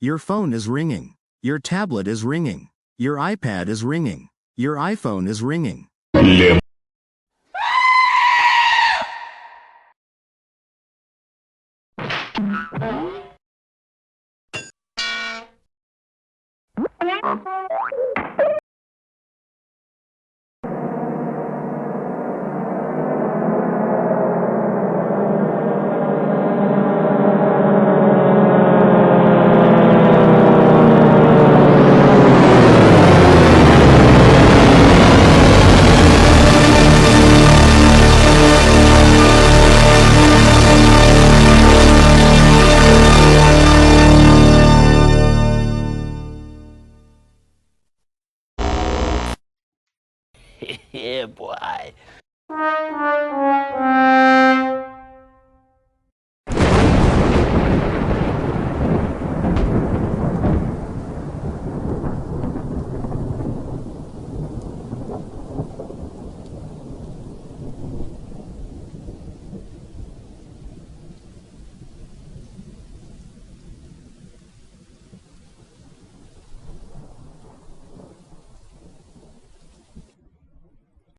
Your phone is ringing. Your tablet is ringing. Your iPad is ringing. Your iPhone is ringing. Лем. Yeah, boy.